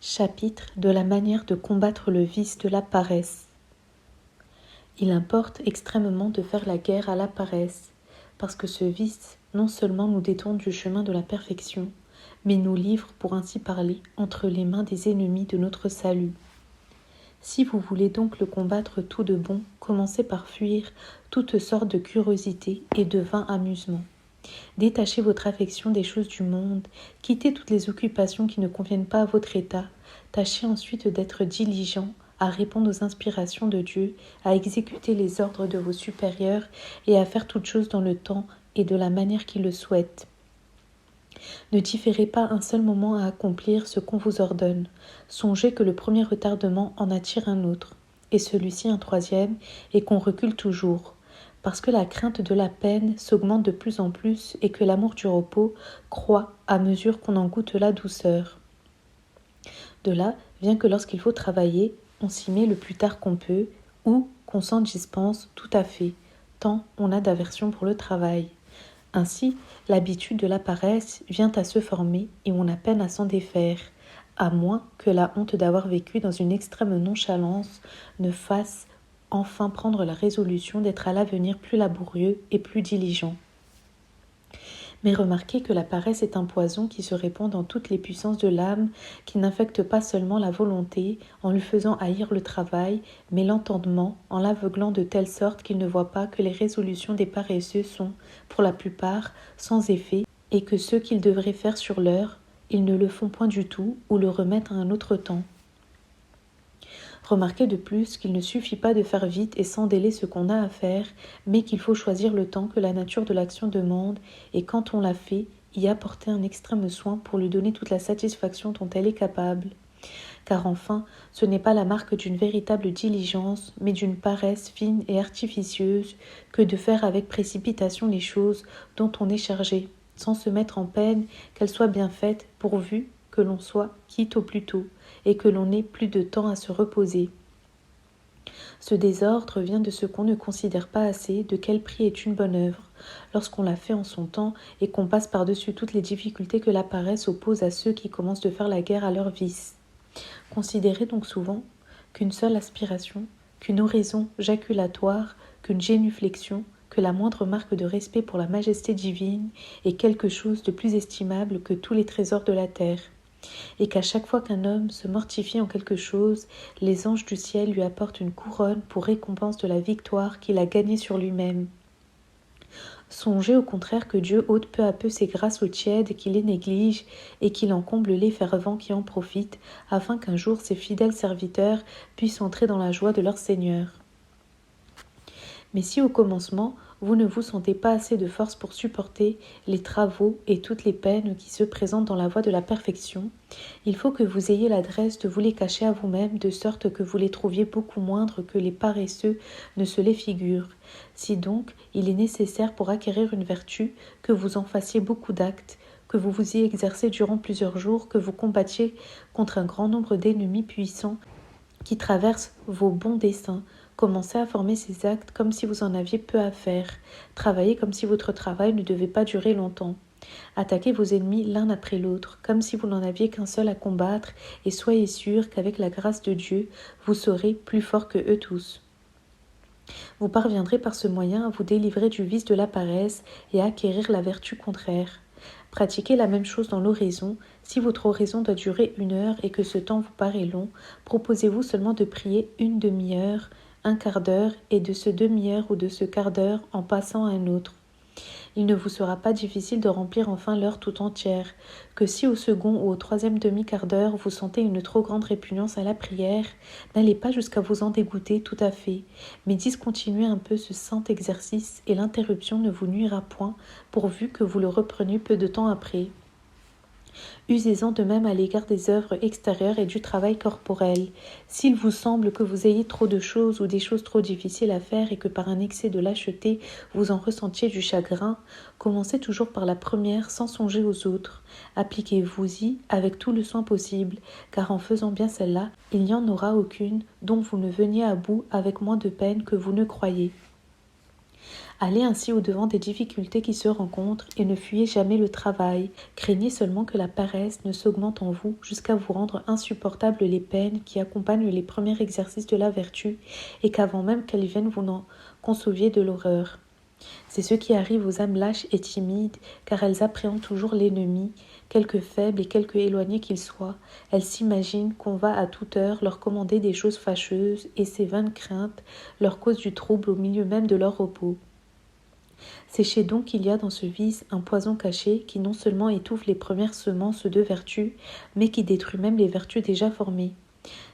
Chapitre de la manière de combattre le vice de la paresse. Il importe extrêmement de faire la guerre à la paresse, parce que ce vice non seulement nous détourne du chemin de la perfection, mais nous livre, pour ainsi parler, entre les mains des ennemis de notre salut. Si vous voulez donc le combattre tout de bon, commencez par fuir toutes sortes de curiosités et de vains amusements. Détachez votre affection des choses du monde, quittez toutes les occupations qui ne conviennent pas à votre état, tâchez ensuite d'être diligent à répondre aux inspirations de Dieu, à exécuter les ordres de vos supérieurs et à faire toutes choses dans le temps et de la manière qu'il le souhaite. Ne différez pas un seul moment à accomplir ce qu'on vous ordonne. Songez que le premier retardement en attire un autre, et celui-ci un troisième, et qu'on recule toujours. Parce que la crainte de la peine s'augmente de plus en plus et que l'amour du repos croît à mesure qu'on en goûte la douceur. De là vient que lorsqu'il faut travailler, on s'y met le plus tard qu'on peut ou qu'on s'en dispense tout à fait, tant on a d'aversion pour le travail. Ainsi, l'habitude de la paresse vient à se former et on a peine à s'en défaire, à moins que la honte d'avoir vécu dans une extrême nonchalance ne fasse enfin prendre la résolution d'être à l'avenir plus laborieux et plus diligent. Mais remarquez que la paresse est un poison qui se répand dans toutes les puissances de l'âme, qui n'infecte pas seulement la volonté en lui faisant haïr le travail, mais l'entendement en l'aveuglant de telle sorte qu'il ne voit pas que les résolutions des paresseux sont, pour la plupart, sans effet, et que ce qu'ils devraient faire sur l'heure, ils ne le font point du tout ou le remettent à un autre temps. Remarquez de plus qu'il ne suffit pas de faire vite et sans délai ce qu'on a à faire, mais qu'il faut choisir le temps que la nature de l'action demande, et quand on l'a fait, y apporter un extrême soin pour lui donner toute la satisfaction dont elle est capable. Car enfin, ce n'est pas la marque d'une véritable diligence, mais d'une paresse fine et artificieuse, que de faire avec précipitation les choses dont on est chargé, sans se mettre en peine qu'elles soient bien faites, pourvu que l'on soit quitte au plus tôt, et que l'on ait plus de temps à se reposer. Ce désordre vient de ce qu'on ne considère pas assez de quel prix est une bonne œuvre, lorsqu'on l'a fait en son temps et qu'on passe par-dessus toutes les difficultés que la paresse oppose à ceux qui commencent de faire la guerre à leur vice. Considérez donc souvent qu'une seule aspiration, qu'une oraison jaculatoire, qu'une génuflexion, que la moindre marque de respect pour la majesté divine est quelque chose de plus estimable que tous les trésors de la terre, et qu'à chaque fois qu'un homme se mortifie en quelque chose, les anges du ciel lui apportent une couronne pour récompense de la victoire qu'il a gagnée sur lui-même. Songez au contraire que Dieu ôte peu à peu ses grâces aux tièdes qui les négligent et qu'il en comble les fervents qui en profitent, afin qu'un jour ses fidèles serviteurs puissent entrer dans la joie de leur Seigneur. Mais si au commencement, vous ne vous sentez pas assez de force pour supporter les travaux et toutes les peines qui se présentent dans la voie de la perfection, il faut que vous ayez l'adresse de vous les cacher à vous-même, de sorte que vous les trouviez beaucoup moindres que les paresseux ne se les figurent. Si donc il est nécessaire pour acquérir une vertu que vous en fassiez beaucoup d'actes, que vous vous y exercez durant plusieurs jours, que vous combattiez contre un grand nombre d'ennemis puissants qui traversent vos bons desseins, commencez à former ces actes comme si vous en aviez peu à faire. Travaillez comme si votre travail ne devait pas durer longtemps. Attaquez vos ennemis l'un après l'autre, comme si vous n'en aviez qu'un seul à combattre, et soyez sûrs qu'avec la grâce de Dieu, vous serez plus forts que eux tous. Vous parviendrez par ce moyen à vous délivrer du vice de la paresse et à acquérir la vertu contraire. Pratiquez la même chose dans l'oraison. Si votre oraison doit durer 1 heure et que ce temps vous paraît long, proposez-vous seulement de prier une demi-heure, un quart d'heure, et de ce demi-heure ou de ce quart d'heure en passant à un autre. Il ne vous sera pas difficile de remplir enfin l'heure tout entière, que si au second ou au troisième demi-quart d'heure vous sentez une trop grande répugnance à la prière, n'allez pas jusqu'à vous en dégoûter tout à fait, mais discontinuez un peu ce saint exercice et l'interruption ne vous nuira point, pourvu que vous le repreniez peu de temps après. Usez-en de même à l'égard des œuvres extérieures et du travail corporel. S'il vous semble que vous ayez trop de choses ou des choses trop difficiles à faire et que par un excès de lâcheté vous en ressentiez du chagrin, commencez toujours par la première sans songer aux autres. Appliquez-vous-y avec tout le soin possible, car en faisant bien celle-là, il n'y en aura aucune dont vous ne veniez à bout avec moins de peine que vous ne croyez. Allez ainsi au-devant des difficultés qui se rencontrent et ne fuyez jamais le travail. Craignez seulement que la paresse ne s'augmente en vous jusqu'à vous rendre insupportables les peines qui accompagnent les premiers exercices de la vertu et qu'avant même qu'elles viennent vous n'en conceviez de l'horreur. C'est ce qui arrive aux âmes lâches et timides, car elles appréhendent toujours l'ennemi, quelque faible et quelque éloigné qu'il soit. Elles s'imaginent qu'on va à toute heure leur commander des choses fâcheuses, et ces vaines craintes leur causent du trouble au milieu même de leur repos. Sachez donc qu'il y a dans ce vice un poison caché qui non seulement étouffe les premières semences de vertu, mais qui détruit même les vertus déjà formées.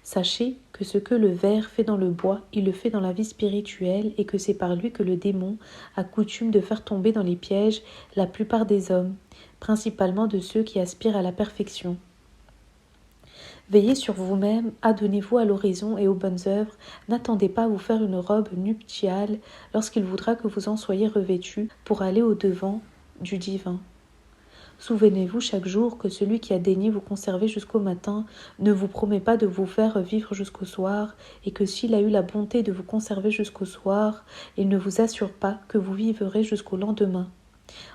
Sachez que ce que le ver fait dans le bois, il le fait dans la vie spirituelle et que c'est par lui que le démon a coutume de faire tomber dans les pièges la plupart des hommes, principalement de ceux qui aspirent à la perfection. Veillez sur vous-même, adonnez-vous à l'oraison et aux bonnes œuvres, n'attendez pas à vous faire une robe nuptiale lorsqu'il voudra que vous en soyez revêtus pour aller au-devant du divin. Souvenez-vous chaque jour que celui qui a daigné vous conserver jusqu'au matin ne vous promet pas de vous faire vivre jusqu'au soir, et que s'il a eu la bonté de vous conserver jusqu'au soir, il ne vous assure pas que vous vivrez jusqu'au lendemain.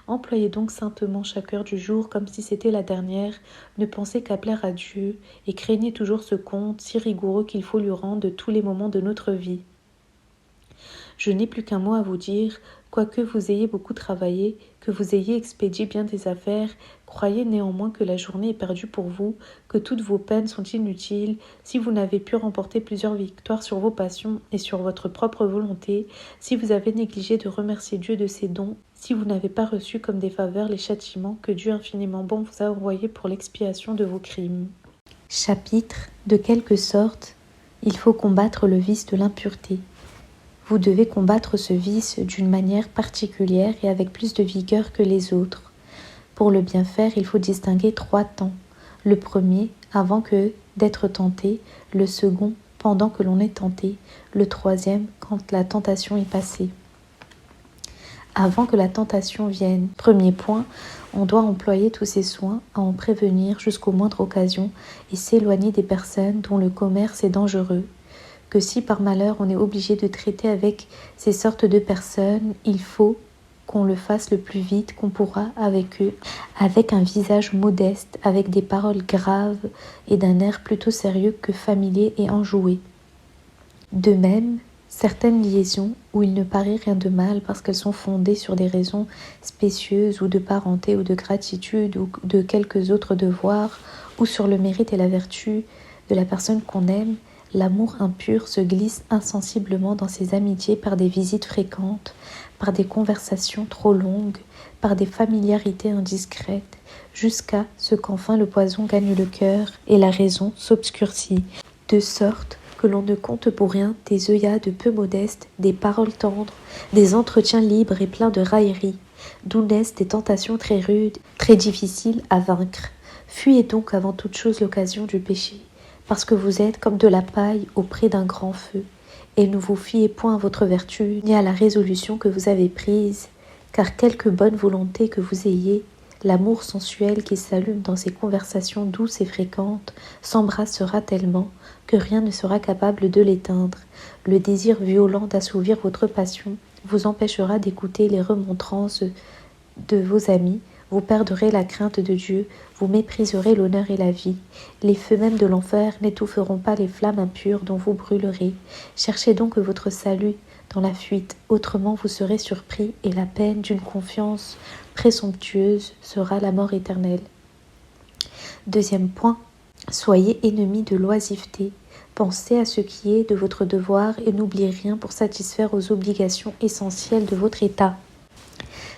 Employez donc saintement chaque heure du jour comme si c'était la dernière, ne pensez qu'à plaire à Dieu, et craignez toujours ce compte si rigoureux qu'il faut lui rendre de tous les moments de notre vie. Je n'ai plus qu'un mot à vous dire, quoique vous ayez beaucoup travaillé, que vous ayez expédié bien des affaires, croyez néanmoins que la journée est perdue pour vous, que toutes vos peines sont inutiles, si vous n'avez pu remporter plusieurs victoires sur vos passions et sur votre propre volonté, si vous avez négligé de remercier Dieu de ses dons, si vous n'avez pas reçu comme des faveurs les châtiments que Dieu infiniment bon vous a envoyés pour l'expiation de vos crimes. Chapitre. De quelque sorte, il faut combattre le vice de l'impureté. Vous devez combattre ce vice d'une manière particulière et avec plus de vigueur que les autres. Pour le bien faire, il faut distinguer 3 temps. Le premier, avant que d'être tenté, le second, pendant que l'on est tenté, le troisième, quand la tentation est passée. Avant que la tentation vienne, premier point, on doit employer tous ses soins à en prévenir jusqu'aux moindres occasions et s'éloigner des personnes dont le commerce est dangereux. Que si par malheur on est obligé de traiter avec ces sortes de personnes, il faut qu'on le fasse le plus vite qu'on pourra avec eux, avec un visage modeste, avec des paroles graves et d'un air plutôt sérieux que familier et enjoué. De même, certaines liaisons où il ne paraît rien de mal parce qu'elles sont fondées sur des raisons spécieuses ou de parenté ou de gratitude ou de quelques autres devoirs ou sur le mérite et la vertu de la personne qu'on aime, l'amour impur se glisse insensiblement dans ses amitiés par des visites fréquentes, par des conversations trop longues, par des familiarités indiscrètes, jusqu'à ce qu'enfin le poison gagne le cœur et la raison s'obscurcit, de sorte que l'on ne compte pour rien des œillades peu modestes, des paroles tendres, des entretiens libres et pleins de railleries, d'où naissent des tentations très rudes, très difficiles à vaincre. Fuyez donc avant toute chose l'occasion du péché, parce que vous êtes comme de la paille auprès d'un grand feu, et ne vous fiez point à votre vertu, ni à la résolution que vous avez prise, car quelque bonne volonté que vous ayez, l'amour sensuel qui s'allume dans ces conversations douces et fréquentes s'embrassera tellement que rien ne sera capable de l'éteindre. Le désir violent d'assouvir votre passion vous empêchera d'écouter les remontrances de vos amis, vous perdrez la crainte de Dieu, vous mépriserez l'honneur et la vie. Les feux même de l'enfer n'étoufferont pas les flammes impures dont vous brûlerez. Cherchez donc votre salut dans la fuite, autrement vous serez surpris et la peine d'une confiance présomptueuse sera la mort éternelle. Deuxième point, soyez ennemis de l'oisiveté. Pensez à ce qui est de votre devoir et n'oubliez rien pour satisfaire aux obligations essentielles de votre état.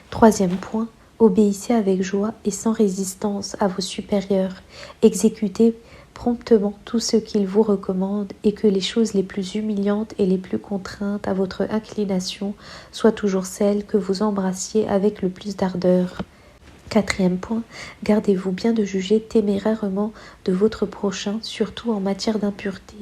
Troisième point, obéissez avec joie et sans résistance à vos supérieurs. Exécutez promptement tout ce qu'ils vous recommandent et que les choses les plus humiliantes et les plus contraintes à votre inclination soient toujours celles que vous embrassiez avec le plus d'ardeur. Quatrième point, gardez-vous bien de juger témérairement de votre prochain, surtout en matière d'impureté.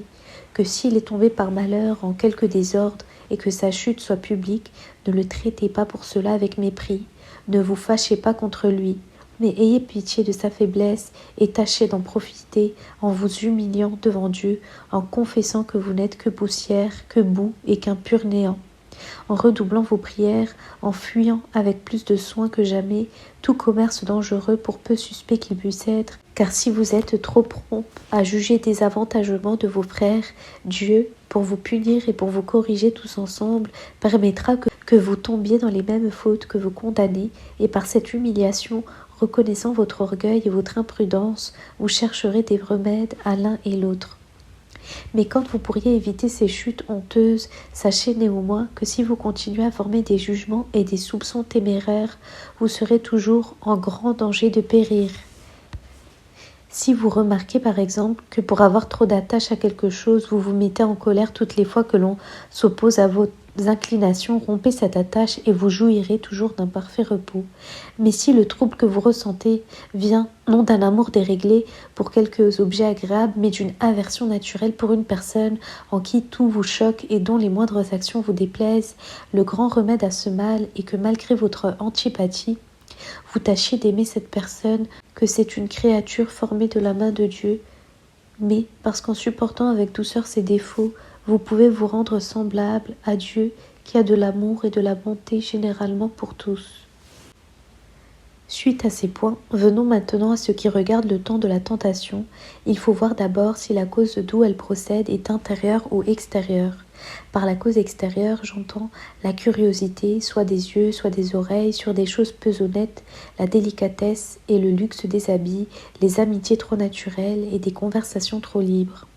Que s'il est tombé par malheur en quelque désordre et que sa chute soit publique, ne le traitez pas pour cela avec mépris. Ne vous fâchez pas contre lui, mais ayez pitié de sa faiblesse et tâchez d'en profiter en vous humiliant devant Dieu, en confessant que vous n'êtes que poussière, que boue et qu'un pur néant. en redoublant vos prières, en fuyant avec plus de soin que jamais tout commerce dangereux pour peu suspect qu'il puisse être, car si vous êtes trop prompt à juger désavantagement de vos frères, Dieu, pour vous punir et pour vous corriger tous ensemble, permettra que vous tombiez dans les mêmes fautes que vous condamnez, et par cette humiliation, reconnaissant votre orgueil et votre imprudence, vous chercherez des remèdes à l'un et l'autre. Mais quand vous pourriez éviter ces chutes honteuses, sachez néanmoins que si vous continuez à former des jugements et des soupçons téméraires, vous serez toujours en grand danger de périr. Si vous remarquez par exemple que pour avoir trop d'attache à quelque chose, vous vous mettez en colère toutes les fois que l'on s'oppose à vos inclinations, rompez cette attache et vous jouirez toujours d'un parfait repos. Mais si le trouble que vous ressentez vient non d'un amour déréglé pour quelques objets agréables, mais d'une aversion naturelle pour une personne en qui tout vous choque et dont les moindres actions vous déplaisent, le grand remède à ce mal est que malgré votre antipathie, vous tâchiez d'aimer cette personne, que c'est une créature formée de la main de Dieu, mais parce qu'en supportant avec douceur ses défauts, vous pouvez vous rendre semblable à Dieu qui a de l'amour et de la bonté généralement pour tous. Suite à ces points, venons maintenant à ce qui regarde le temps de la tentation. Il faut voir d'abord si la cause d'où elle procède est intérieure ou extérieure. Par la cause extérieure, j'entends la curiosité, soit des yeux, soit des oreilles, sur des choses peu honnêtes, la délicatesse et le luxe des habits, les amitiés trop naturelles et des conversations trop libres.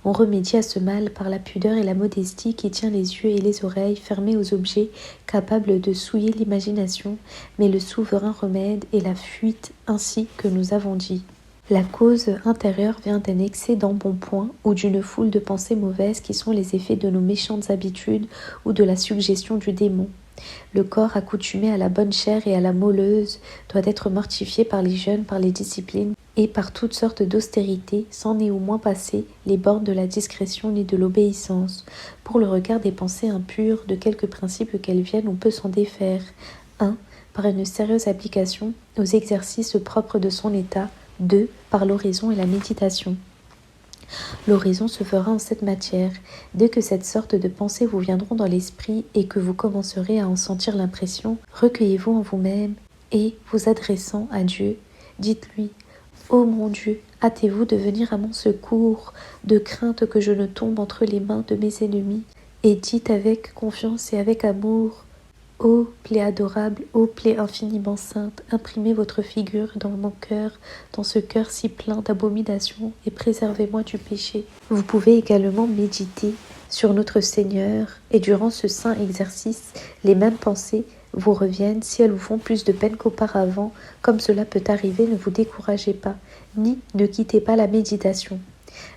On remédie à ce mal par la pudeur et la modestie qui tient les yeux et les oreilles fermés aux objets capables de souiller l'imagination, mais le souverain remède est la fuite ainsi que nous avons dit. La cause intérieure vient d'un excès d'embonpoint ou d'une foule de pensées mauvaises qui sont les effets de nos méchantes habitudes ou de la suggestion du démon. Le corps accoutumé à la bonne chair et à la moelleuse doit être mortifié par les jeûnes, par les disciplines et par toutes sortes d'austérités, sans néanmoins passer les bornes de la discrétion ni de l'obéissance. Pour le regard des pensées impures, de quelque principe qu'elles viennent, on peut s'en défaire. 1. Par une sérieuse application aux exercices propres de son état. 2. Par l'oraison et la méditation. L'oraison se fera en cette matière. Dès que cette sorte de pensées vous viendront dans l'esprit et que vous commencerez à en sentir l'impression, recueillez-vous en vous-même et, vous adressant à Dieu, dites-lui « Ô mon Dieu, hâtez-vous de venir à mon secours, de crainte que je ne tombe entre les mains de mes ennemis. » Et dites avec confiance et avec amour « Ô plaie adorable, ô plaie infiniment sainte, imprimez votre figure dans mon cœur, dans ce cœur si plein d'abominations, et préservez-moi du péché. » Vous pouvez également méditer sur notre Seigneur, et durant ce saint exercice, les mêmes pensées vous reviennent. Si elles vous font plus de peine qu'auparavant, comme cela peut arriver, ne vous découragez pas, ni ne quittez pas la méditation.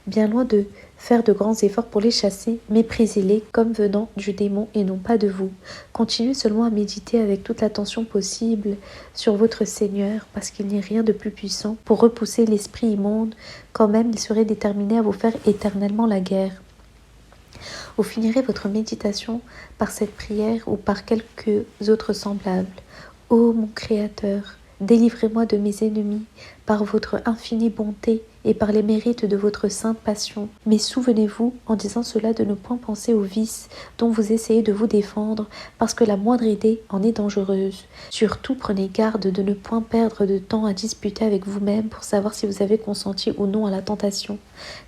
Bien loin de faire de grands efforts pour les chasser, méprisez-les comme venant du démon et non pas de vous. Continuez seulement à méditer avec toute l'attention possible sur votre Seigneur, parce qu'il n'y a rien de plus puissant pour repousser l'esprit immonde, quand même il serait déterminé à vous faire éternellement la guerre. Vous finirez votre méditation par cette prière ou par quelques autres semblables. Ô mon Créateur, délivrez-moi de mes ennemis par votre infinie bonté et par les mérites de votre sainte passion. Mais souvenez-vous, en disant cela, de ne point penser aux vices dont vous essayez de vous défendre, parce que la moindre idée en est dangereuse. Surtout, prenez garde de ne point perdre de temps à disputer avec vous-même pour savoir si vous avez consenti ou non à la tentation,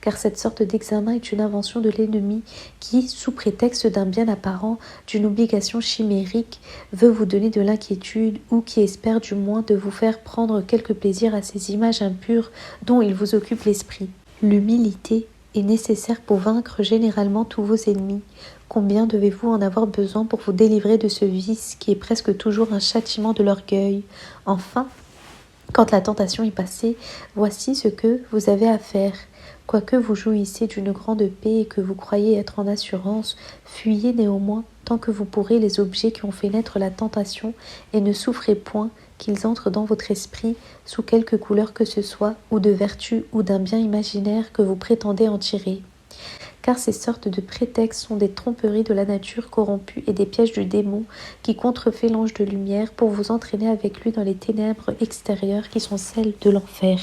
car cette sorte d'examen est une invention de l'ennemi qui, sous prétexte d'un bien apparent, d'une obligation chimérique, veut vous donner de l'inquiétude ou qui espère du moins de vous faire prendre quelque plaisir à ces images impures dont il vous occupe l'esprit. L'humilité est nécessaire pour vaincre généralement tous vos ennemis. Combien devez-vous en avoir besoin pour vous délivrer de ce vice qui est presque toujours un châtiment de l'orgueil? Enfin, quand la tentation est passée, voici ce que vous avez à faire. Quoique vous jouissiez d'une grande paix et que vous croyez être en assurance, fuyez néanmoins tant que vous pourrez les objets qui ont fait naître la tentation et ne souffrez point qu'ils entrent dans votre esprit sous quelque couleur que ce soit, ou de vertu ou d'un bien imaginaire que vous prétendez en tirer. Car ces sortes de prétextes sont des tromperies de la nature corrompue et des pièges du démon qui contrefait l'ange de lumière pour vous entraîner avec lui dans les ténèbres extérieures qui sont celles de l'enfer.